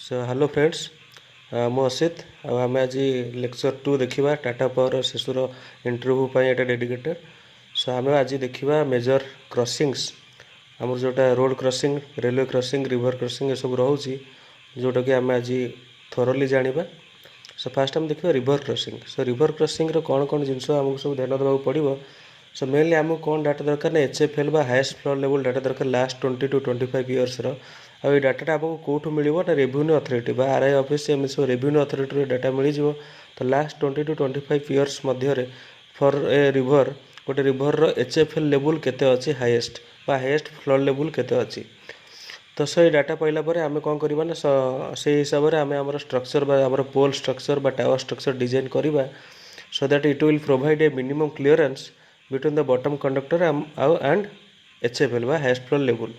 Hello friends, मु असित आम आज लेक्चर 2 देखा टाटा पावर शिशुर इंटरव्यू पर डेडिकेटेड। आम आज देखा मेजर क्रॉसिंग्स आमर जोटा road crossing, railway crossing, river crossing ये सब रोचे जोटा कि आम आज थोरली जाना। फास्ट आम देखा रिवर क्रॉसिंग। रिवर क्रॉसिंग कौन कौन जिन आमको सब ध्यान देवा पड़ो। मेनली आमको कौन डाटा दरकार ना HFL बा हाईएस्ट फ्लोर लेवल डाटा दरकार लास्ट 20 to 25 इयर्स आ डाटा आमको कौटू मिल ना रेवेन्यू अथॉरिटी बा RI ऑफिस एम सब रेवेन्यू अथॉरिटी डाटा मिल तो लास्ट 20 to 25 इयर्स मध्य फॉर ए रिवर गोटे रिवर HFL लेवल केते अच्छी हाईएस्ट बा हाईएस्ट फ्लोर लेवल केते अच्छी। तो से डाटा पाइला पर आम कौन करवा ना से हिसाब से आम आम स्ट्रक्चर बा आम पोल स्ट्रक्चर बा टावर स्ट्रक्चर डिजाइन करवा so that it will provide a minimum clearance between the bottom conductor and HFL बा हाईएस्ट फ्लोर लेवल।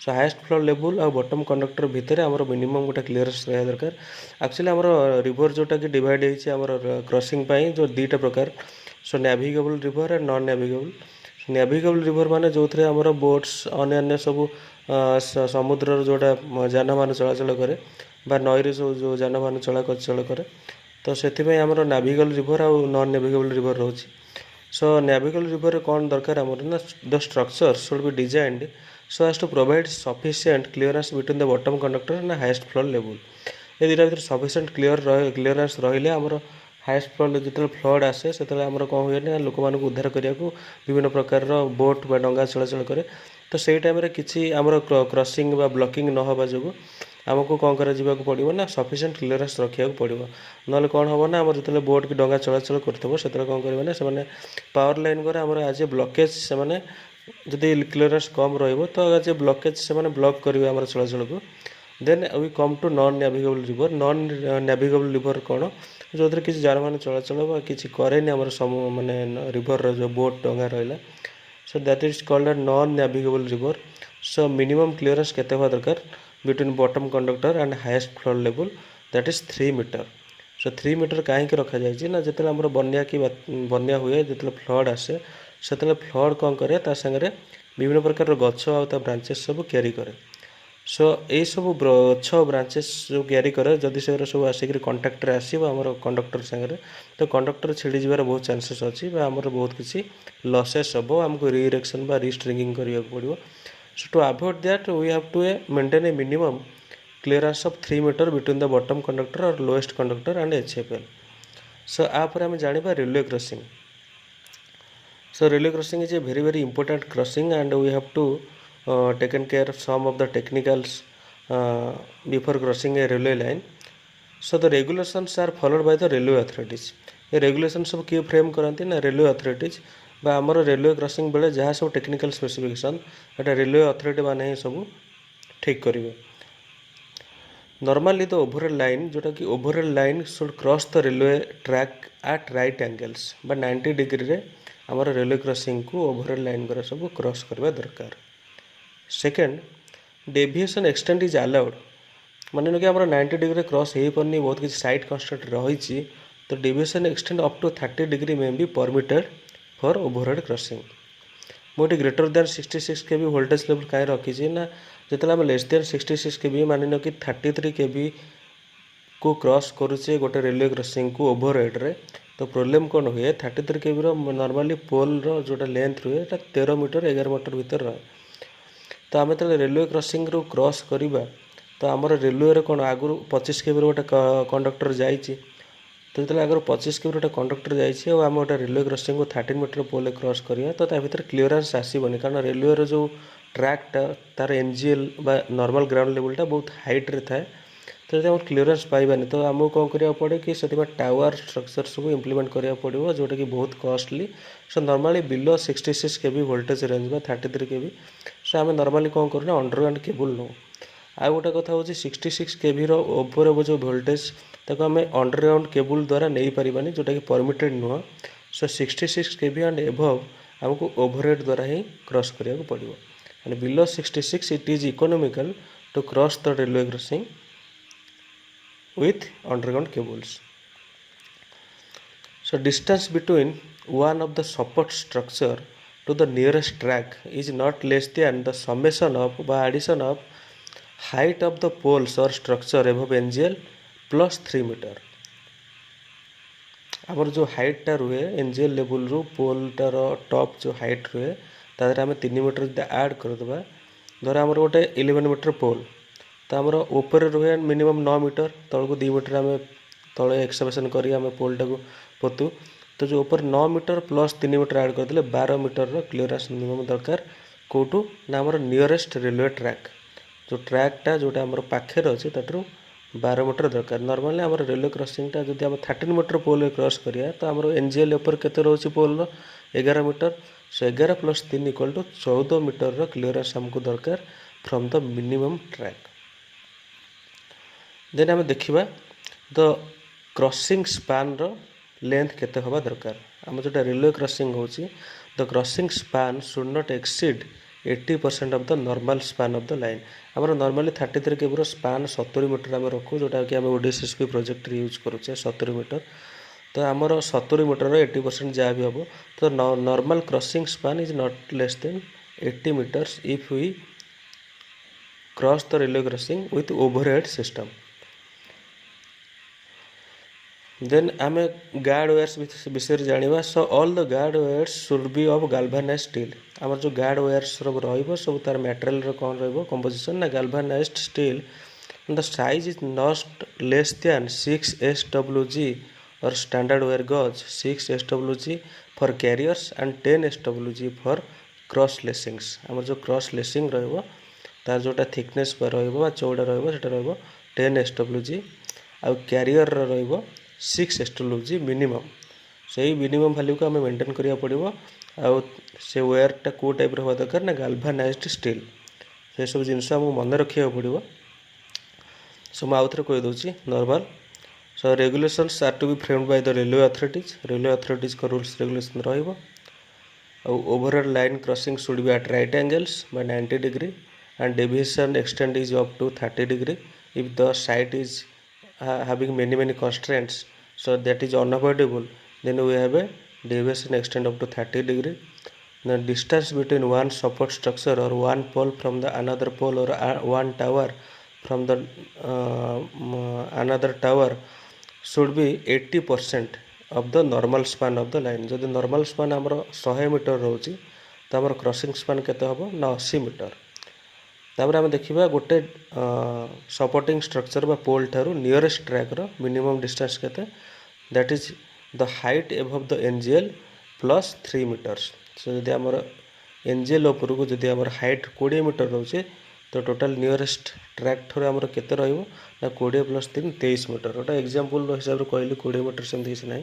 सो हाईएस्ट फ्लोर लेवल और बॉटम कंडक्टर भितर आमर मिनिमम गोटे क्लीयरेंस रहा दरकार। एक्चुअली आमर रिवर जोटा कि डिवाइड होती आमर क्रॉसिंग जो दुईटा प्रकार। So navigable river and non navigable. Navigable river माने जो थे आमर बोट्स अन्य सब समुद्र जोटा जान मान चलाचल करे बा नईरे सब जो जान मान चलाचल करे तो से आमर नेविगेबल रिवर आ नॉन नेविगेबल रिवर रोचे। सो नेविगेबल रिवर कौन दरकार आमर ना the structure should be designed so as to provide sufficient clearance between the bottom conductor and the highest floor level। ये दुटा भर सफिसीयंट क्लीयरेंस रही आमर हाईएस्ट फ्लोर जो फ्लड आसे से आमर कौन हुए ना लोक मान उद्धार करने को विभिन्न प्रकार बोट बा डंगा चलाचल करे। तो से टाइम किसी आमर क्रॉसिंग बा ब्लॉकिंग न होगा जो आमको कौन करा पड़ो ना सफिसीयंट क्लीयरेंस रखा पड़ो ना कौन हम ना जो बोट की डंगा चलाचल करते से कौन करेंगे से पावर लाइन पर आम आज ब्लॉकेज से जदि क्लीयरेंस कम रो आज ब्लॉकेज से ब्लॉक करेंगे आम चलाचल को। Then we come to non navigable river. Non navigable river कौन जो किसी जान मान चलाचल किसी कैनि आम माने रिवर जो बोट डंगा रहा so that is called non navigable river. So minimum clearance केते हुआ दरकार between bottom conductor and highest floor level that is 3 metre. So 3 metre कहीं रखा जाए ना जो आम बन्या कि बन्या हुए जो फ्लड आसे से फ्लड कौन करे सागर विभिन्न प्रकार गछ आ ब्रांचेस सब क्यारी करे। सो यही सब गछ ब्रांचेस जो क्यारी करे जदि से सब आसिक कंटाक्ट आसो आम कंडक्टर सागर तो कंडक्टर छिड़ी जबार बहुत चांसेस अच्छी आमर बहुत किसी लसेस हम आमको रीइरेक्शन बा रीस्ट्रिंगिंग करने पड़ो। So to avoid that we have to maintain a minimum clearance of 3 metre between the bottom conductor और lowest conductor and HFL। So आप जाना railway crossing. So railway crossing is a very important crossing and we have to taken care of some of the technicals before crossing a railway line। So the regulations are followed by the railway authorities। ये regulation सब किए frame करती ना railway authorities बा आमर railway crossing बेले जहाँ सब टेक्निकल स्पेसिफिकेशन एटा रेलवे अथॉरिटी माने सब ठीक करेंगे। नॉर्मली द ओवरऑल लाइन जोटा कि overall line should cross the railway track at right angles बा 90 डिग्री रे आमर रेलवे क्रॉसिंग को ओवरऑल लाइन कर सब क्रॉस करवा दरकार। Second deviation extend is allowed माने कि आमर 90 डिग्री क्रॉस हो पारनी बहुत किसी साइड कंस्ट्रेंट रही तो deviation extend up to 30 degree में भी परमिटेड फॉर ओवरहेड क्रॉसिंग। मुझे greater than 66 kV voltage level कहीं रखी ना जो आम लेस दैन 66 kV मान कि 33 kV को क्रॉस करुचे गोटे रेलवे क्रॉसिंग को ओवरहेड रे तो प्रोब्लेम कौन हुए 33 kV नॉर्मली पोल जोटा लेंथ रुए 13 मीटर 11 मीटर भीतर रहे। तो आम जो रेलवे क्रॉसिंग रू क्रॉस करवा तो आमर रेलवे कौन आगु 25 kV गोटे कंडक्टर जाइए तो जो आगे 25 kV गोटे कंडक्टर जाइए आम गोटे रेलवे क्रॉसिंग को 13 मीटर पोल क्रॉस करवा तो भीतर क्लीयरेंस आसबनी कारण रेलवे जो ट्रैकटा तार NGL बा नॉर्मल ग्राउंड लेवलटा बहुत हाइट रे थाए तो जब क्लीयरेंस पाइबानी तो आमको कौन करा पड़े कि से टावर स्ट्रक्चर सब इम्प्लीमेंट करा पड़ो जोटा कि बहुत costly. So normally below 66 kV voltage range में 33 kV सो आम नॉर्मली कौन करूँ अंडरग्राउंड केबल नौ। आ गोटे कथा हूँ 66 kV ओवर जो वोल्टेज ताको आम अंडरग्राउंड केबल द्वारा नहीं पारिबानी जोटा कि परमिटेड नुह। सो 66 kV एंड एभव आमको ओवरहेड द्वारा ही क्रॉस करा पड़ो and below 66 it is economical to cross the railway crossing with underground cables। So distance between one of the support structure to the nearest track is not less than the summation of by addition of height of the poles or structure above NGL plus 3 meter. आमर जो हाइटा रुहे NGL level रु पोलटार top जो height रुहे तादर आम 3 metre जब add करदे धर आमर गोटे 11 मीटर पोल तो आमर ऊपर रुहे मिनिमम 9 मीटर तौक 2 मीटर आम तले एक्सकवेशन कर पोलटा को पोतु तो जो ऊपर 9 मीटर प्लस 3 मीटर ऐड करदे 12 मीटर क्लीयरेंस मिनिमम दरकार कौटू ना आमर नियरेस्ट रेलवे ट्रैक जो ट्रैकटा जोटा आमर पाखे अच्छे ताठू 12 मीटर दरकार नॉर्मली आम रेलवे क्रॉसिंगटा जब आम 13 मीटर पोल क्रॉस करिया तो आम एनजीएल ऊपर केते रोचे pole 11 metre so 11 plus 3 equal to 14 metre clearance आमको दरकार from the minimum track. Then आम देखा द क्रॉसिंग स्पान रो लेंथ केते हवा दरकार आम जोटा रेलवे क्रॉसिंग होची the crossing span should not exceed 80% of the normal span of the line आमर नॉर्मली 33 केबी स्पान 70 मीटर आम रखू जोटा कि आम ओडीएसएसपी प्रोजेक्ट यूज करुचे 70 मीटर तो आमर 70 मीटर 80% जहाँ भी हम तो normal crossing span is not less than 80 metres if we cross the railway crossing with overhead system. Then आम गार्ड वायर्स विषय जाना so all the guard wires should be of galvanised steel आमर जो guard wires सब सब तार material कौन composition ना galvanised steel the size is not less than 6 SWG और standard wire gauge 6 SWG for carriers and 10 SWG for cross lacings आमर जो क्रॉस लेसिंग तार जोटा थिकनेस चौड़ा रहा 10 SWG आ कैरियर रो 6 SWG मिनिमम से मिनिमम वैल्यू को आम मेंटेन करा पड़ो आउ से वेयरटा कौ टाइप रहा दरकार ना गाल्भानाइज्ड स्टील से सब जिनस मन रखा पड़ो। सो मुझे थे कहीदे normal so regulations are to be framed by the railway authorities को rules regulation overall line crossing should be at right angles by 90 degree and deviation extend is up to 30 degree if the site is having many constraints so that is unavoidable then we have a deviation extend up to 30 degree. The distance between one support structure or one pole from the another pole or one tower from the another tower should be 80% of the normal span of the line जदि normal span आमर 100 metre रोची तो आमर crossing span केते हबो ना 80 metre. तापर आम देखा गोटे सपोर्टिंग स्ट्रक्चर बा पोल ठारू नियरेस्ट ट्रैक रो मिनिमम डिस्टेंस केते that is the height above the NGL plus 3 metres so जदि आमर एनजीएल ऊपर को जदि आमर हाइट 20 मीटर रोचे तो टोटल नियरेस्ट ट्रैक ठारू आमर केते रहइबो ना 20 प्लस 3 23 मीटर गोटे एग्जांपल हिसाब से कहली 20 मीटर सेमती किसी ना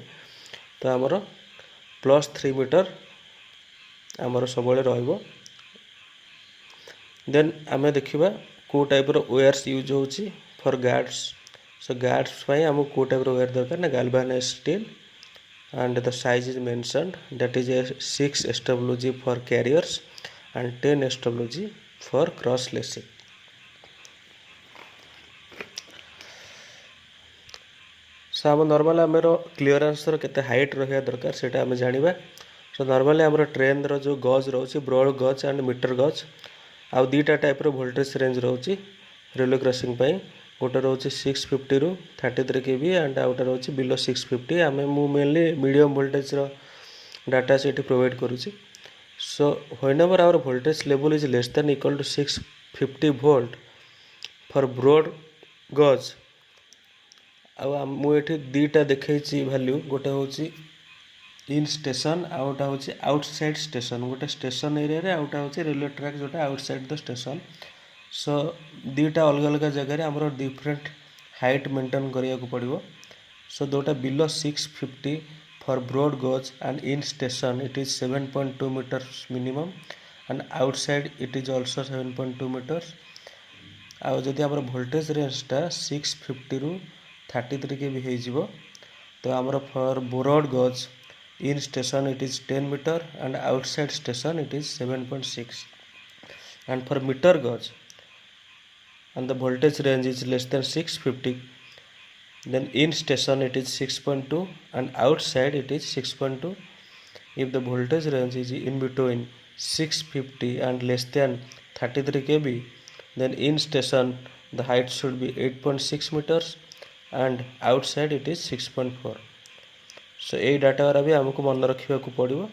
तो आमर प्लस 3 मीटर आमर सब रहिबो। देन आम देखा कौ टाइप वेयर्स यूज हो फॉर गार्ड्स सो गार्ड्स आम कौ टाइप वेयर दरकार ना galvanised steel and the size is mentioned that is 6 SWG for carriers and 10 SWG for cross lacing. So आम नॉर्मल आमर क्लीयरेंस केते हाइट रहा दरकार से आम जाना सो नॉर्मली आमर ट्रेन रो जो गज रोचे broad gauge and metre gauge आउ दीटा टाइप वोल्टेज रेंज रोचे रेलवे क्रॉसिंग गोटे रोचे 650 रु 33 kV एंड आउट रोचे बिलो 650 आम मेनली मीडियम वोल्टेज डाटा से प्रोवाइड करुँची। So whenever our voltage level is less than equal to 650 volt for broad gauge मुझे दीटा देखी वैल्यू गोटे हूँ इन स्टेशन आउटा हूँ आउटसाइड स्टेशन गोटे स्टेशन एरिया आउटा हूँ रेलवे ट्रैक जोटा आउटसाइड द स्टेशन सो दीटा अलग अलग जगह आमर डिफरेंट हाइट मेंटेन करिया को पड़ो सो जोटा below 650 for broad gauge and in station it is 7.2 metres minimum and outside it is also 7.2 metres आउ जदि आमर वोल्टेज रेंजटा 650 रु 33 kV हो तो आमर फॉर ब्रॉड गज in station it is 10 meter and outside station it is 7.6 and for meter gauge and the voltage range is less than 650 then in station it is 6.2 and outside it is 6.2 if the voltage range is in between 650 and less than 33 kV then in station the height should be 8.6 meters and outside it is 6.4. सो यही data गुरा भी आमको मन रखा पड़ो.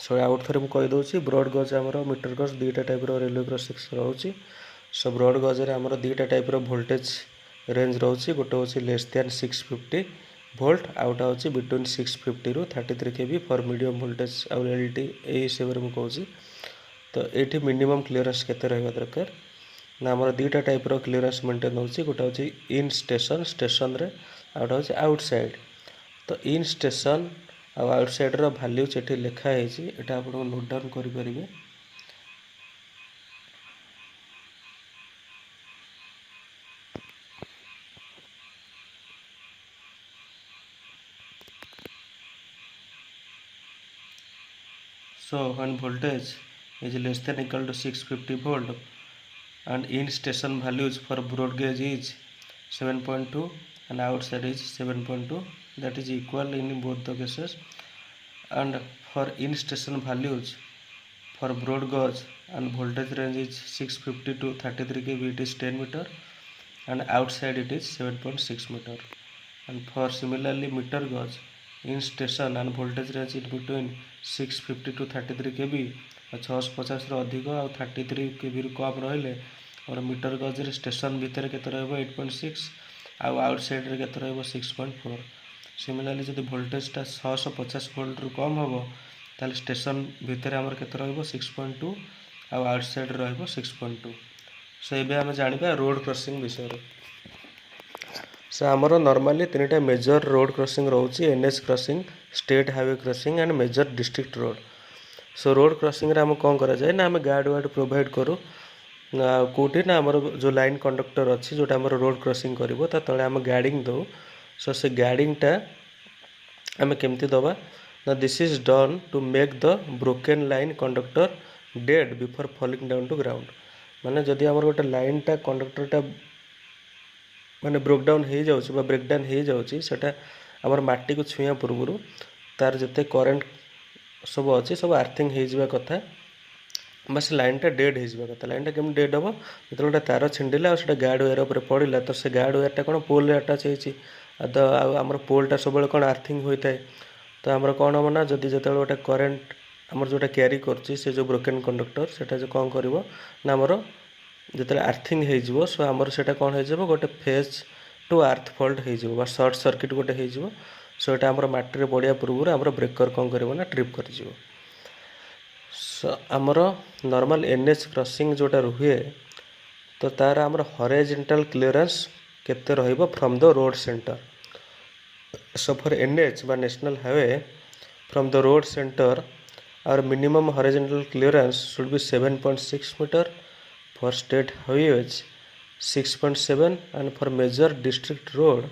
So out थोड़े मुझे कहीदे broad गज आमर मीटर गज दुईटा टाइप रेलवे क्रॉसिंग्स रोचे. सो ब्रॉड गज आमर दुईटा टाइप वोल्टेज रेंज रोचे. गोटे हूँ लेस दैन 650 वोल्ट आउटा हूँ बिटवीन 650 रू 33 kV फॉर मीडियम वोल्टेज आउ एलटी यही हिसाब से मुझे. तो ये मिनिमम क्लीयरेंस केते रहा दरकार ना आमर दुईटा टाइप क्लीयरेंस मेंटेन होची. गोटे हूँ इन स्टेशन स्टेशन रे आउटा हूँ आउटसाइड. तो इन स्टेशन आउटसाइड रो वैल्यूज ये लिखाई ये आप नोट डाउन करेंगे. So when voltage is less than equal to 650 volt and in station values for broad gauge is 7.2 and outside is 7.2, that is equal in both the cases. And for in station values for broad gauge and voltage range is 650 to 33 kV, it is 10 meter and outside it is 7.6 meter. And for similarly meter gauge in station and voltage range in between 650 to 33 kV 650 अधिक आ 33 kV कम रही और metre गज station भितर के 8.6 outside रे के 6.4. सिमिलारली जब वोल्टेजटा 650 volt रु कम हम ताल स्टेशन भितर आमर के 6.2 आउटसाइड रहा 6.2. सो ये आम जाना रोड क्रॉसिंग विषय. सो आमर नॉर्मली तीन मेजर रोड क्रॉसिंग रोचे NH crossing state highway crossing and major district road. So road crossing रे आम कौन कराए ना आम गार्ड वार्ड प्रोवाइड करूँ कौटी ना आमर जो लाइन कंडक्टर अच्छी जोटा आम रोड क्रॉसिंग कर तले आम गार्डिंग दो. सो से गार्डिंगटा आम केमती दबा ना this is done to make the broken line conductor dead before falling down to ground. माने जदि आमर गोटे लाइनटा कंडक्टरटा माने ब्रोकडाउन हो जाऊँ ब्रेकडाउन हो जाऊँ सेटा आमर माटी को छुआ पूर्व तार जिते करेन्ट सब अच्छी सब आर्थिंग हो कथा बस लाइनटा डेड हो कथा. लाइनटा केम डेड हम जो गोटे तार छिंडिला और गार्ड वेयर उपर पड़ा तो से गार्ड वेयरटा कौन पोल अटाच होती तो आमर पोलटा सब कौन आर्थिंग होता है. तो आमर कौन हम ना जदि जो गोटे करेन्ट आमर जोटा क्यारी कर जो ब्रोकेन कंडक्टर से कौन कर ना आमर जो आर्थिंग हो सो आमर से कौन हो गोटे फेज टू आर्थ फॉल्ट हो सर्ट सर्किट गोटे हो. सो ये आमर माटी पड़ा पूर्व आमर ब्रेकर कौन कर ट्रिप कर. सो आमर नॉर्मल एनएच क्रॉसिंग जोटा रुहे तो तार आमर हॉरिजॉन्टल क्लीयरेंस केते रहिबो from the road centre. So for NH बा national highway from the road centre our minimum horizontal clearance should be 7.6 meter, for state highways 6.7 and for major district road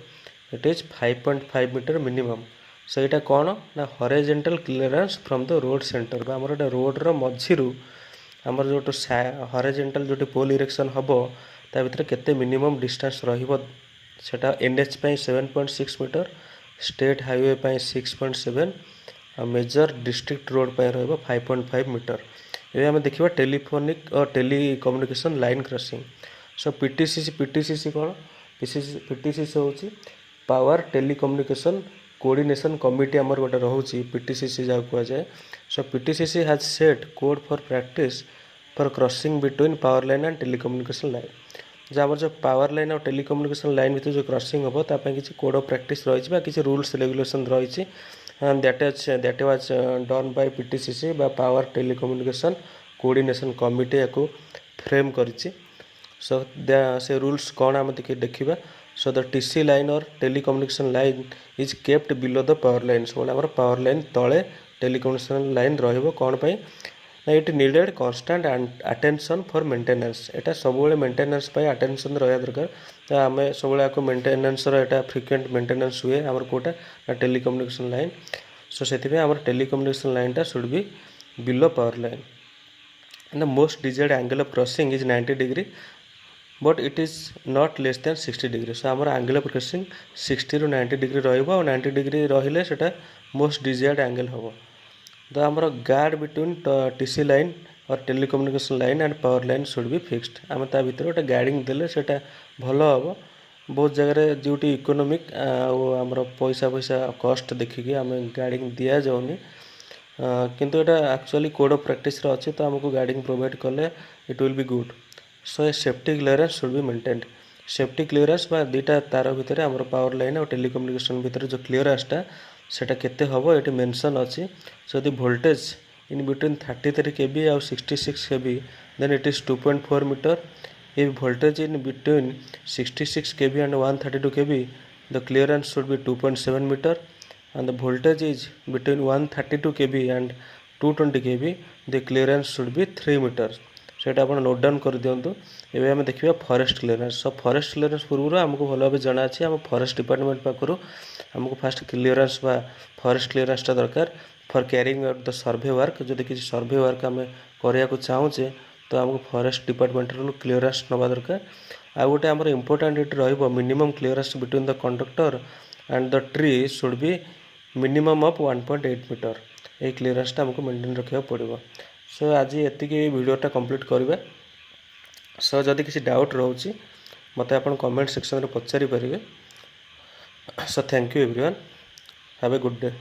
it is 5.5 meter minimum. So এটা कौन ना horizontal clearance from the road center बा हमर एटा road रो मझिरु हमर जो horizontal जो पोल erection हबो ता भितर केते मिनिमम डिस्टेंस रहिबो सेटा एनएच पई 7.6 मीटर स्टेट हाईवे पई 6.7 मेजर डिस्ट्रिक्ट रोड पर रहा 5.5 मीटर. ये आम देखा टेलीफोनिक और टेलीकम्युनिकेशन लाइन क्रॉसिंग. सो पीटीसीसी कौन पीटीसीसी हूँ पावर टेलीकम्युनिकेशन कोऑर्डिनेशन कमिटी आमर गोटे रोचे पीटीसीसी जहाँ कहुए. So PTCC has set code for practice for crossing between power line and telecommunication line. जो आम जो पावर लाइन और टेलीकम्युनिकेशन लाइन भर जो क्रॉसिंग हम ताप किसी कोड ऑफ प्रैक्टिस रही किसी रूल्स रेगुलेशन रही and that was done by PTCC by Power Telecommunication Coordination Committee को फ्रेम करिछि. सो से रूल्स कौन आम देखा. सो द टीसी लाइन और telecommunication line is kept below the power line. सब आम पावर लाइन तले टेलीकम्युनिकेशन लाइन रहिबो कौन पाई ना it needed constant attention for maintenance. एटा सब मेंटेनेंस पाई अटेंशन रहा दरकार. तो आम सब आपको मेंटेनेंस एटा फ्रिक्वेंट मेंटेनेंस हुए आमर कोटा ना टेलीकम्युनिकेशन लाइन. सो से आमर टेलीकम्युनिकेशन लाइनटा should be below power line. And the most desired angle of crossing is 90 degree but it is not less than 60 degree. So आमर एंगल ऑफ क्रॉसिंग 60 ରୁ 90 degree रहिबो और 90 डिग्री रहिले सेटा most desired angle हम. तो आमर गार्ड बिटवीन टीसी लाइन और telecommunication line and power line should be fixed आम ता भितर गोटे गाइडिंग देले सेटा भल हम बहुत जगह जोटी इकोनोमिक आमर पैसा पैसा कस्ट देखिकी आम गाइडिंग दिया जाऊनी किंतु एटा एक्चुअली कोड ऑफ प्रैक्टिस रे अच्छी तो आमको गाइडिंग प्रोवाइड कले it will be good so A safety clearance should be maintained safety clearance बा दुईटा तार भितर आमर पावर लाइन और टेलीकम्युनिकेशन भितर जो क्लियरेंसटा सेटा केते हबो एटी मेंशन अछि जदि वोल्टेज इन बिटवीन 33 kV और 66 kV then it is 2.4 meter if voltage in between 66 kV and 132 kV the clearance should be 2.7 meter and the voltage is between 132 kV and 220 kV the clearance should be 3 meter सेटा आप note down कर दिंतु एवं आम देखा forest clearance so forest clearance पूर्व आमको भल भाव जना अच्छे आम फॉरेस्ट डिपार्टमेंट पाखु आमको फास्ट क्लियरेंस बा फॉरेस्ट क्लियरेंसटा दरकार for carrying out the survey work जदि किसी सर्वे वर्क आम करने चाहूचे तो आमको फॉरेस्ट डिपार्टमेंट क्लियरेंस नवा दरकार आ गोटे आमर इंपोर्टाट ये रही minimum clearance between the conductor and the tree should be minimum of 1.8 metre ये क्लियरेंसटा आमको मेंटेन रखा पड़ो सो आज एति वीडियोटा कंप्लीट करेंगे सो जदि किसी डाउट रोचे मत आप कमेंट सेक्शन में पचारि पारे so thank you everyone have a good day.